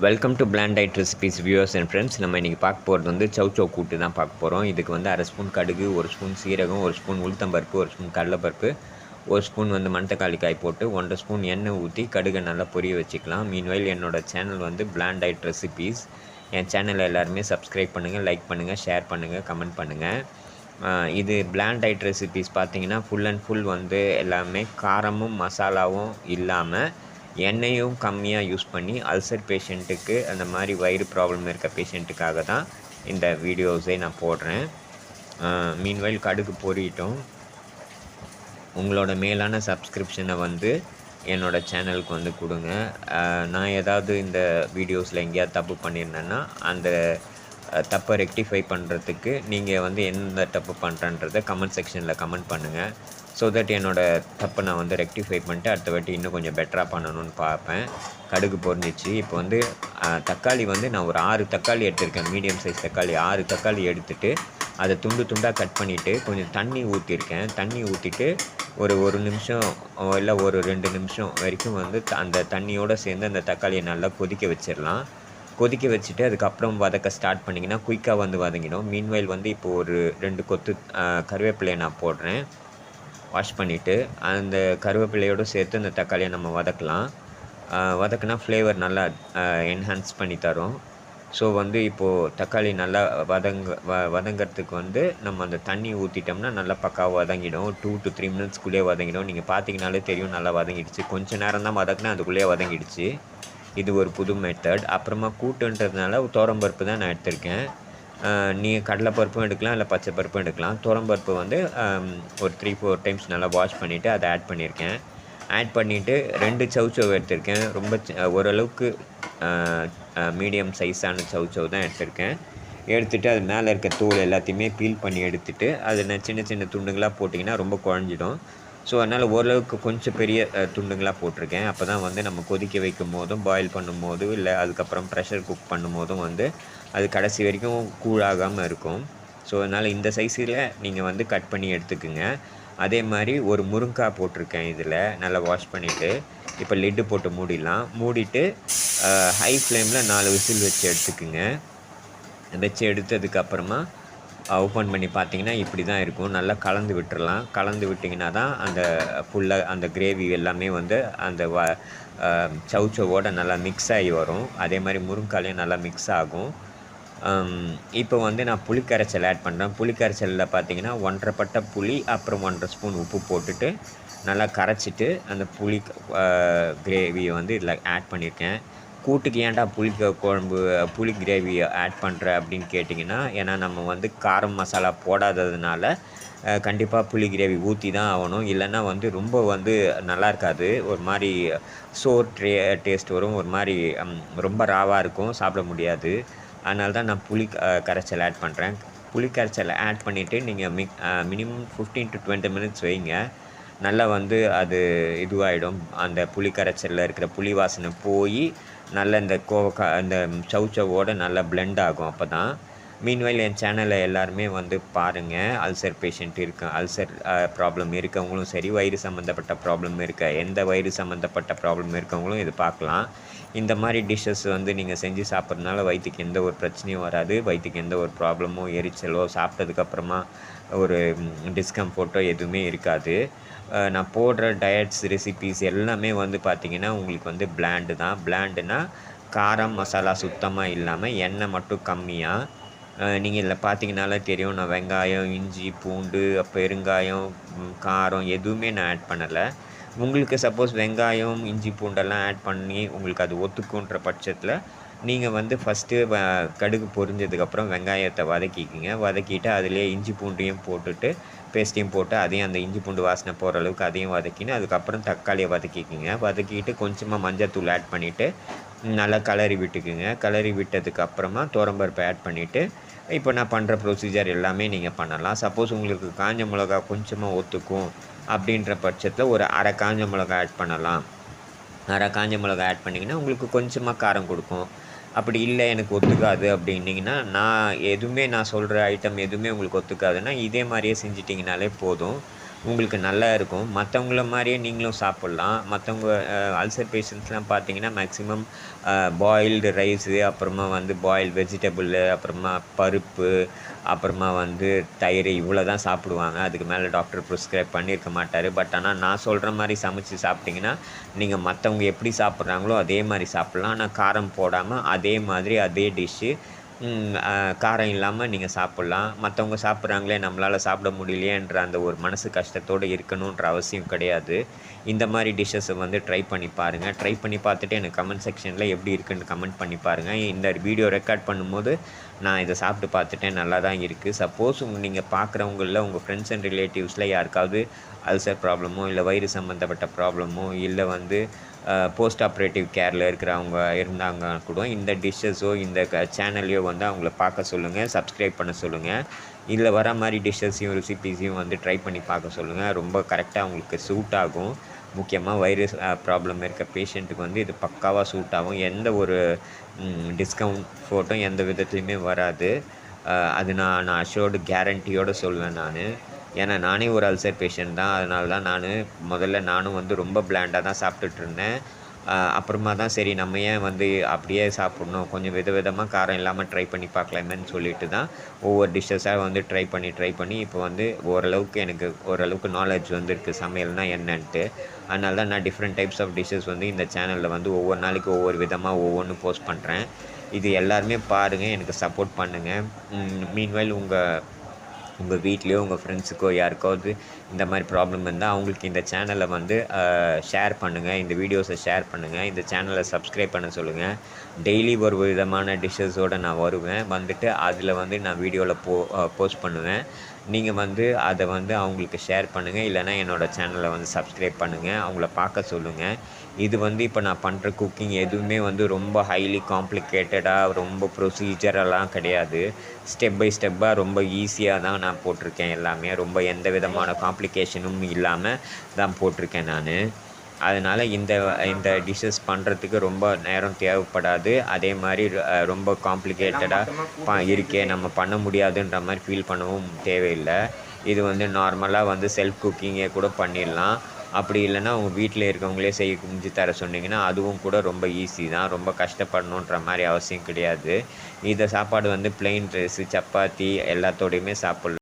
Welcome to plant diet recipes viewers and friends. நம்ம இன்றைக்கி பார்க்க போகிறது வந்து சௌ கூட்டு தான் பார்க்க போகிறோம். இதுக்கு வந்து 1/2 ஸ்பூன் கடுகு, 1 ஸ்பூன் சீரகம், 1 ஸ்பூன் உளுத்தம்பருப்பு, 1 ஸ்பூன் கடலைப்பருப்பு, 1 ஸ்பூன் வந்து மணத்தக்காளி காய் போட்டு 1 ஸ்பூன் எண்ணெய் ஊற்றி கடுகை நல்லா பொரிய வச்சுக்கலாம். மீன்வைல் என்னோடய சேனல் வந்து பிளாண்ட் டயட் ரெசிபீஸ். என் சேனலை எல்லாருமே சப்ஸ்கிரைப் பண்ணுங்கள், லைக் பண்ணுங்கள், ஷேர் பண்ணுங்கள், கமெண்ட் பண்ணுங்கள். இது பிளாண்ட் டயட் ரெசிபீஸ் பார்த்தீங்கன்னா ஃபுல் அண்ட் ஃபுல் வந்து எல்லாமே காரமும் மசாலாவும் இல்லாமல் எண்ணெயும் கம்மியாக யூஸ் பண்ணி அல்சர் பேஷண்ட்டுக்கு அந்த மாதிரி வயிறு ப்ராப்ளம் இருக்க பேஷண்ட்டுக்காக தான் இந்த வீடியோஸை நான் போடுறேன். மீன்வைல் கடுகு பொரியட்டும். உங்களோட மேலான சப்ஸ்கிரிப்ஷனை வந்து என்னோடய சேனலுக்கு வந்து கொடுங்க. நான் ஏதாவது இந்த வீடியோஸில் எங்கேயாவது தப்பு பண்ணியிருந்தேன்னா அந்த தப்பை ரெக்டிஃபை பண்ணுறதுக்கு நீங்கள் வந்து எந்த தப்பு பண்ணுறன்றதை கமெண்ட் செக்ஷனில் கமெண்ட் பண்ணுங்கள். ஸோ தட் என்னோடய தப்பை நான் வந்து ரெக்டிஃபை பண்ணிட்டு அடுத்த வாட்டி இன்னும் கொஞ்சம் பெட்டராக பண்ணணும்னு பார்ப்பேன். கடுகு பொரிஞ்சிச்சு. இப்போ வந்து தக்காளி வந்து நான் ஒரு 6 தக்காளி எடுத்திருக்கேன். மீடியம் சைஸ் தக்காளி 6 தக்காளி எடுத்துகிட்டு அதை துண்டு துண்டாக கட் பண்ணிவிட்டு கொஞ்சம் தண்ணி ஊற்றிருக்கேன். தண்ணி ஊற்றிட்டு ஒரு நிமிஷம் இல்லை ஒரு 2 நிமிஷம் வரைக்கும் வந்து அந்த தண்ணியோடு சேர்ந்து அந்த தக்காளியை நல்லா கொதிக்க வச்சிடலாம். கொதிக்க வச்சுட்டு அதுக்கப்புறம் வதக்க ஸ்டார்ட் பண்ணிங்கன்னா குயிக்காக வந்து வதங்கிடும். மீன்வைல் வந்து இப்போது ஒரு 2 கொத்து கருவேப்பிலையை நான் போடுறேன். வாஷ் பண்ணிவிட்டு அந்த கருவேப்பிலையோடு சேர்த்து அந்த தக்காளியை நம்ம வதக்கலாம். வதக்குனா ஃப்ளேவர் நல்லா என்ஹான்ஸ் பண்ணி தரும். ஸோ வந்து இப்போது தக்காளி நல்லா வதங்கிறதுக்கு வந்து நம்ம அந்த தண்ணி ஊற்றிட்டோம்னா நல்லா பக்காவாக வதங்கிடும். 2 to 3 மினிட்ஸ்க்குள்ளேயே வதங்கிடும். நீங்கள் பார்த்தீங்கனாலே தெரியும் நல்லா வதங்கிடுச்சு. கொஞ்சம் நேரம் தான் வதக்குனா அதுக்குள்ளேயே வதங்கிடுச்சு. இது ஒரு புது மெத்தட். அப்புறமா கூட்டுன்றதுனால துவரம்பருப்பு தான் நான் எடுத்திருக்கேன். நீங்கள் கடலைப்பருப்பும் எடுக்கலாம், இல்லை பச்சை பருப்பும் எடுக்கலாம். துவரம்பருப்பு வந்து ஒரு 3-4 டைம்ஸ் நல்லா வாஷ் பண்ணிவிட்டு அதை ஆட் பண்ணியிருக்கேன். ஆட் பண்ணிவிட்டு 2 சௌ எடுத்திருக்கேன். ரொம்ப ஓரளவுக்கு மீடியம் சைஸான சௌ தான் எடுத்திருக்கேன். எடுத்துகிட்டு அது மேலே இருக்க தோல் எல்லாத்தையுமே பீல் பண்ணி எடுத்துகிட்டு அதை சின்ன சின்ன துண்டுங்களாக போட்டிங்கன்னா ரொம்ப குழஞ்சிடும். ஸோ அதனால் ஓரளவுக்கு கொஞ்சம் பெரிய துண்டுங்களாக போட்டிருக்கேன். அப்போ தான் வந்து நம்ம கொதிக்க வைக்கும் போதும் பாயில் பண்ணும் போதும் இல்லை அதுக்கப்புறம் ப்ரெஷர் குக் பண்ணும் போதும் வந்து அது கடைசி வரைக்கும் கூழாகாமல் இருக்கும். ஸோ அதனால் இந்த சைஸில் நீங்கள் வந்து கட் பண்ணி எடுத்துக்குங்க. அதே மாதிரி ஒரு முருங்காய் போட்டிருக்கேன் இதில். நல்லா வாஷ் பண்ணிவிட்டு இப்போ லிட்டு போட்டு மூடிடலாம். மூடிட்டு ஹை ஃப்ளேமில் 4 விசில் வச்சு எடுத்துக்குங்க. வச்சு எடுத்ததுக்கப்புறமா ஓப்பன் பண்ணி பார்த்தீங்கன்னா இப்படி தான் இருக்கும். நல்லா கலந்து விட்டுறலாம். கலந்து விட்டிங்கன்னா தான் அந்த ஃபுல்லாக அந்த கிரேவி எல்லாமே வந்து அந்த சௌவோட நல்லா மிக்ஸ் ஆகி வரும். அதே மாதிரி முருங்காலையும் நல்லா மிக்ஸ் ஆகும். இப்போ வந்து நான் புளிக்கரைச்சல் ஆட் பண்ணுறேன். புளிக்கரைச்சலில் பார்த்தீங்கன்னா 1.5 பட்டை புளி, அப்புறம் 1.5 ஸ்பூன் உப்பு போட்டுட்டு நல்லா கரைச்சிட்டு அந்த கிரேவியை வந்து இதில் ஆட் பண்ணியிருக்கேன். கூட்டுக்கு ஏன்டா புளி கிரேவி ஆட் பண்ணுற அப்படின்னு கேட்டிங்கன்னா, ஏன்னா நம்ம வந்து காரம் மசாலா போடாததுனால கண்டிப்பாக புளி கிரேவி ஊற்றி தான் ஆகணும். இல்லைன்னா வந்து ரொம்ப வந்து நல்லா இருக்காது. ஒரு மாதிரி சோர் டேஸ்ட் வரும். ஒரு மாதிரி ரொம்ப ராவாக இருக்கும், சாப்பிட முடியாது. அதனால தான் நான் கரைச்சல் ஆட் பண்ணுறேன். புளி கரைச்சல் ஆட் பண்ணிவிட்டு நீங்கள் மினிமம் 15 to 20 மினிட்ஸ் வைங்க. நல்லா வந்து அது இதுவாகிடும். அந்த புளி கரைச்சலில் இருக்கிற புளி வாசனை போய் நல்லா இந்த இந்த சௌவோட நல்லா பிளெண்ட் ஆகும். அப்போ தான் மீன்வைல் என் சேனலை எல்லாருமே வந்து பாருங்கள். அல்சர் பேஷண்ட் அல்சர் ப்ராப்ளம் இருக்கவங்களும் சரி, வயிறு சம்மந்தப்பட்ட ப்ராப்ளம் எந்த வயிறு சம்மந்தப்பட்ட ப்ராப்ளம் இருக்கவங்களும் இது பார்க்கலாம். இந்த மாதிரி டிஷ்ஷஸ் வந்து நீங்கள் செஞ்சு சாப்பிட்றதுனால வயிற்றுக்கு எந்த ஒரு பிரச்சனையும் வராது. வயிற்றுக்கு எந்த ஒரு ப்ராப்ளமோ எரிச்சலோ சாப்பிட்டதுக்கப்புறமா ஒரு டிஸ்கம்ஃபர்ட்டோ எதுவுமே இருக்காது. நான் போடுற டயட்ஸ் ரெசிபீஸ் எல்லாமே வந்து பார்த்திங்கன்னா உங்களுக்கு வந்து பிளாண்டு தான். பிளாண்டுனா காரம் மசாலா சுத்தமாக இல்லாமல் எண்ணெய் மட்டும் கம்மியாக. நீங்கள் இதில் பார்த்தீங்கனாலே தெரியும். நான் வெங்காயம், இஞ்சி, பூண்டு, பெருங்காயம், காரம் எதுவுமே நான் ஆட் பண்ணலை. உங்களுக்கு சப்போஸ் வெங்காயம், இஞ்சி, பூண்டெல்லாம் ஆட் பண்ணி உங்களுக்கு அது ஒத்துக்குன்ற பட்சத்தில் நீங்கள் வந்து ஃபஸ்ட்டு கடுகு பொரிஞ்சதுக்கப்புறம் வெங்காயத்தை வதக்கிக்கிங்க. வதக்கிட்டு அதிலே இஞ்சி பூண்டையும் போட்டுட்டு பேஸ்ட்டையும் போட்டு அதையும் அந்த இஞ்சி பூண்டு வாசனை போகிற அளவுக்கு அதையும் வதக்கின்னு அதுக்கப்புறம் தக்காளியை வதக்கிக்கிங்க. வதக்கிட்டு கொஞ்சமாக மஞ்சத்தூள் ஆட் பண்ணிவிட்டு நல்லா கலரி விட்டுக்குங்க. கலரி விட்டதுக்கப்புறமா துவரம்பருப்பை ஆட் பண்ணிவிட்டு இப்போ நான் பண்ணுற ப்ரொசீஜர் எல்லாமே நீங்கள் பண்ணலாம். சப்போஸ் உங்களுக்கு காஞ்ச மிளகா கொஞ்சமாக ஒத்துக்கும் அப்படின்ற பட்சத்தில் ஒரு அரை காஞ்ச மிளகா ஆட் பண்ணலாம். அரை காஞ்ச மிளகா ஆட் பண்ணிங்கன்னா உங்களுக்கு கொஞ்சமாக காரம் கொடுக்கும். அப்படி இல்லை எனக்கு ஒத்துக்காது அப்படின்னிங்கன்னா நான் சொல்கிற ஐட்டம் எதுவுமே உங்களுக்கு ஒத்துக்காதுன்னா இதே மாதிரியே செஞ்சிட்டிங்கனாலே போதும். உங்களுக்கு நல்லா இருக்கும். மத்தவங்கள மாரியே நீங்களும் சாப்பிட்லாம். மத்தவங்க அல்சர் பேஷண்ட்ஸ்லாம் பார்த்தீங்கன்னா, மேக்ஸிமம் பாயில்டு ரைஸு, அப்புறமா வந்து பாயில்டு வெஜிடபிளு, அப்புறமா பருப்பு, அப்புறமா வந்து தயிர் இவ்வளோ தான் சாப்பிடுவாங்க. அதுக்கு மேல டாக்டர் ப்ரிஸ்கிரைப் பண்ணியிருக்க மாட்டாரு. பட் ஆனா நான் சொல்ற மாரி சமைச்சு சாப்பிட்டீங்கன்னா, நீங்க மத்தவங்க எப்படி சாப்பிட்றாங்களோ அதே மாரி சாப்பிட்லாம். ஆனா காரம் போடாம அதே மாதிரி அதே டிஷ்ஷு காரம் இல்லாம நீங்க சாப்பிட்லாம். மத்தவங்க சாப்பிட்றாங்களே நம்மளால சாப்பிட முடியலையேன்ற அந்த ஒரு மனசு கஷ்டத்தோட இருக்கணுன்ற அவசியம் கிடையாது. இந்த மாரி டிஷ்ஷஸ வந்து ட்ரை பண்ணி பாருங்க. ட்ரை பண்ணி பார்த்துட்டு எனக்கு கமெண்ட் செக்ஷன்ல எப்படி இருக்குன்னு கமெண்ட் பண்ணி பாருங்க. இந்த வீடியோ ரெக்கார்ட் பண்ணும்போது நான் இத சாப்பிட்டு பார்த்துட்டேன். நல்லா தான் இருக்கு. சப்போஸ் நீங்க பார்க்குறவங்கள்ல உங்க ஃப்ரெண்ட்ஸ் அண்ட் ரிலேட்டிவ்ஸ்ல யாருக்காவது அல்சர் ப்ராப்ளமோ, இல்ல வயிறு சம்மந்தப்பட்ட ப்ராப்ளமோ, இல்ல வந்து போஸ்ட் ஆப்ரேட்டிவ் கேர்ல இருக்கிறவங்க இருந்தாங்க கூட இந்த டிஷ்ஷஸோ, இந்த சேனலையோ வந்து அவங்கள பார்க்க சொல்லுங்க. சப்ஸ்கிரைப் பண்ண சொல்லுங்க. இதில வர மாரி டிஷ்ஷஸையும், ரெசிப்பீஸையும் வந்து ட்ரை பண்ணி பார்க்க சொல்லுங்க. ரொம்ப கரெக்ட்டா அவங்களுக்கு சூட் ஆகும். முக்கியமா வயிறு ப்ராப்ளம் இருக்க பேஷண்ட்டுக்கு வந்து இது பக்காவா சூட் ஆகும். எந்த ஒரு டிஸ்கம்ஃபோர்ட்டும் எந்த விதத்துலயுமே வராது. அது நான் அஷ்யூர்டு கேரண்டியோட சொல்வேன் நானு. ஏன்னா நானே ஒரு அல்சர் பேஷண்ட் தான். அதனால தான் முதல்ல நானும் வந்து ரொம்ப பிளாண்டா தான் சாப்பிட்டுட்டுருந்தேன். அப்புறமா தான் சரி நம்ம ஏன் வந்து அப்படியே சாப்பிட்ணும், கொஞ்சம் விதவிதமா காரம் இல்லாம ட்ரை பண்ணி பார்க்கலாமேன்னு சொல்லிட்டு தான் ஒவ்வொரு டிஷ்ஷஸா வந்து ட்ரை பண்ணி இப்போ வந்து ஓரளவுக்கு எனக்கு ஓரளவுக்கு நாலேட்ஜ் வந்திருக்கு சமையல்னா என்னன்ட்டு. அதனால தான் நான் டிஃப்ரெண்ட் டைப்ஸ் ஆஃப் டிஷ்ஷஸ் வந்து இந்த சேனல்ல வந்து ஒவ்வொரு நாளைக்கு ஒவ்வொரு விதமா ஒவ்வொன்னும் போஸ்ட் பண்றேன். இது எல்லாருமே பாருங்க. எனக்கு சப்போர்ட் பண்ணுங்க. மீன்வைல் உங்க உங்க வீட்லயோ, உங்க ஃப்ரெண்ட்ஸுக்கோ யாருக்காவது இந்த மாரி ப்ராப்ளம் இருந்தா, அவங்களுக்கு இந்த சேனல வந்து ஷேர் பண்ணுங்க. இந்த வீடியோஸ ஷேர் பண்ணுங்க. இந்த சேனல சப்ஸ்கிரைப் பண்ண சொல்லுங்க. டெய்லி ஒரு விதமான டிஷ்ஷஸோட நான் வருவேன். வந்துட்டு அதில வந்து நான் வீடியோல போஸ்ட் பண்ணுவேன். நீங்க வந்து அத வந்து அவங்களுக்கு ஷேர் பண்ணுங்க. இல்லன்னா என்னோட சேனல வந்து சப்ஸ்கிரைப் பண்ணுங்க. அவங்கள பார்க்க சொல்லுங்க. இது வந்து இப்ப நான் பண்ற குக்கிங் எதுவுமே வந்து ரொம்ப ஹைலி காம்ப்ளிகேட்டடா, ரொம்ப ப்ரொசீஜரலாம் கிடையாது. ஸ்டெப் பை ஸ்டெப்பா ரொம்ப ஈஸியா தான் நான் போட்டிருக்கேன் எல்லாமே. ரொம்ப எந்த விதமான காம்ப்ளிகேஷனும் இல்லாம தான் போட்டிருக்கேன் நானு. அதனால இந்த இந்த டிஷ்ஷஸ் பண்றதுக்கு ரொம்ப நேரம் தேவைப்படாது. அதே மாரி ரொம்ப காம்ப்ளிகேட்டடா இருக்கே நம்ம பண்ண முடியாதுன்ற மாரி ஃபீல் பண்ணவும் தேவையில்ல. இது வந்து நார்மலா வந்து செல்ஃப் குக்கிங்கே கூட பண்ணிடலாம். அப்படி இல்லன்னா, உங்க வீட்ல இருக்கவங்களே செஞ்சு தர சொன்னீங்கன்னா, அதுவும் கூட ரொம்ப ஈஸி தான். ரொம்ப கஷ்டப்படணுன்ற மாரி அவசியம் கிடையாது. இந்த சாப்பாடு வந்து பிளெயின் ரைஸு, சப்பாத்தி எல்லாத்தோடையுமே சாப்பிடலாம்.